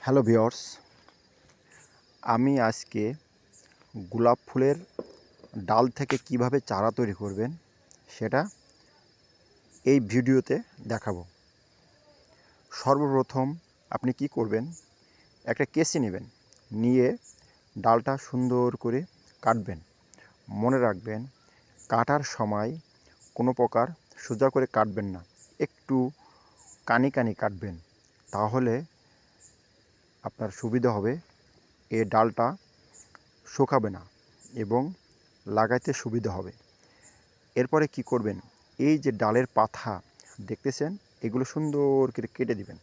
Hello viewers, আমি আজকে গোলাপ ফুলের ডাল থেকে কিভাবে চারা তৈরি করবেন সেটা এই ভিডিওতে দেখাবো। সর্বপ্রথম আপনি কি করবেন, একটা কেসি নেবেন, নিয়ে ডালটা সুন্দর করে কাটবেন। মনে রাখবেন, কাটার সময় কোনো প্রকার সোজা করে কাটবেন না, একটু কানি কানি কাটবেন, তাহলে আপনার সুবিধা হবে। এই ডালটা শুকাবে না এবং লাগাইতে সুবিধা হবে। এরপরে কি করবেন, এই যে ডালের পাতা দেখতেছেন, এগুলো সুন্দর করে কেটে দিবেন।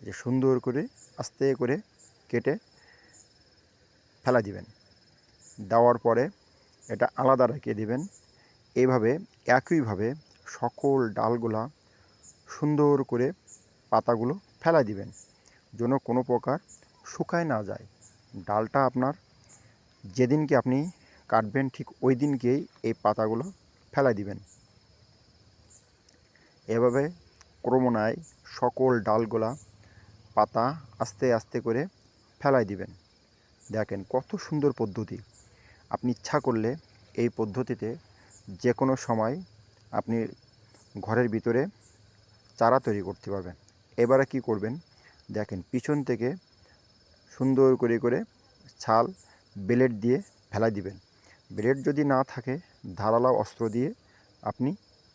যে সুন্দর করে আস্তে করে কেটে ফেলা দিবেন। দেওয়ার পরে এটা আলাদা রেখে দিবেন। এইভাবে একইভাবে সকল ডালগুলা সুন্দর করে পাতাগুলো ফেলা দিবেন, যেন কোনো প্রকার শুকায় না যায়। ডালটা আপনার যেদিনকে আপনি কাটবেন ঠিক ওই দিনকেই এই পাতাগুলো ফেলা দিবেন। এভাবে ক্রমান্বয়ে সকল ডালগুলা পাতা আস্তে আস্তে করে ফেলাই দিবেন। দেখেন কত সুন্দর পদ্ধতি। আপনি ইচ্ছা করলে এই পদ্ধতিতে যে কোনো সময় আপনি ঘরের ভিতরে চারা তৈরি করতে পারবেন। এবারে কি করবেন, দেখেন পিছন থেকে সুন্দর করে করে ছাল ব্লেড দিয়ে ফেলাই দিবেন। ব্লেড যদি না থাকে, ধারালো অস্ত্র দিয়ে আপনি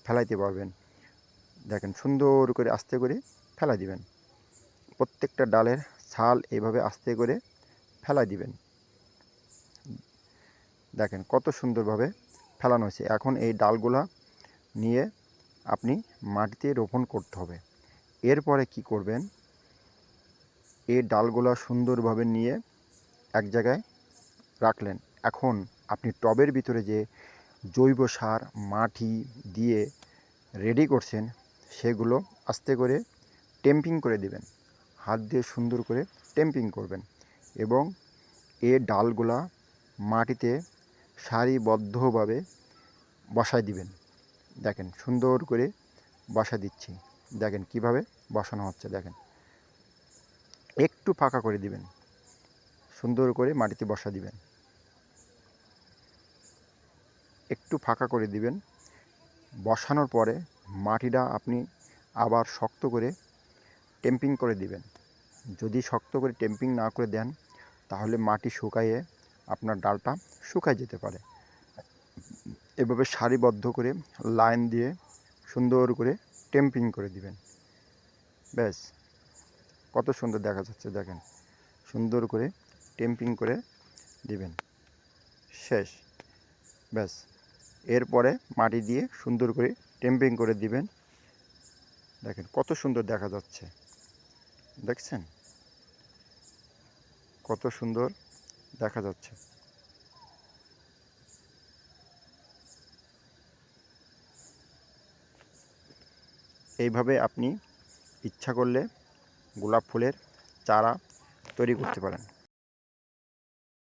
ফেলাইতে পারবেন। দেখেন সুন্দর করে আস্তে করে ফেলা দিবেন। প্রত্যেকটা ডালের ছাল এইভাবে আস্তে করে ফেলা দিবেন। দেখেন কত সুন্দরভাবে ফেলানো হয়েছে। এখন এই ডালগুলা নিয়ে আপনি মাটিতে রোপণ করতে হবে। এরপরে কি করবেন, এই ডালগুলা সুন্দরভাবে নিয়ে এক জায়গায় রাখলেন। এখন আপনি টবের ভিতরে যে জৈব সার মাটি দিয়ে রেডি করছেন, সেগুলো আস্তে করে টেম্পিং করে দিবেন। হাত দিয়ে সুন্দর করে টেম্পিং করবেন এবং এ ডালগুলা মাটিতে সারিবদ্ধভাবে বসায় দিবেন। দেখেন সুন্দর করে বসা দিচ্ছি। দেখেন কিভাবে বসানো হচ্ছে। দেখেন একটু ফাঁকা করে দিবেন, সুন্দর করে মাটিতে বসা দিবেন, একটু ফাঁকা করে দিবেন। বসানোর পরে মাটিটা আপনি আবার শক্ত করে টেম্পিং করে দিবেন। যদি শক্ত করে টেম্পিং না করে দেন, তাহলে মাটি শুকাইয়ে আপনার ডালটা শুকায় যেতে পারে। এভাবে সারিবদ্ধ করে লাইন দিয়ে সুন্দর করে টেম্পিং করে দিবেন। ব্যাস, কত সুন্দর দেখা যাচ্ছে। দেখেন সুন্দর করে টেম্পিং করে দিবেন, শেষ। ব্যাস, এরপরে মাটি দিয়ে সুন্দর করে টেম্পিং করে দিবেন। দেখেন কত সুন্দর দেখা যাচ্ছে। দেখছেন কত সুন্দর দেখা যাচ্ছে। এইভাবে আপনি ইচ্ছা করলে গোলাপ ফুলের চারা তৈরি করতে পারেন।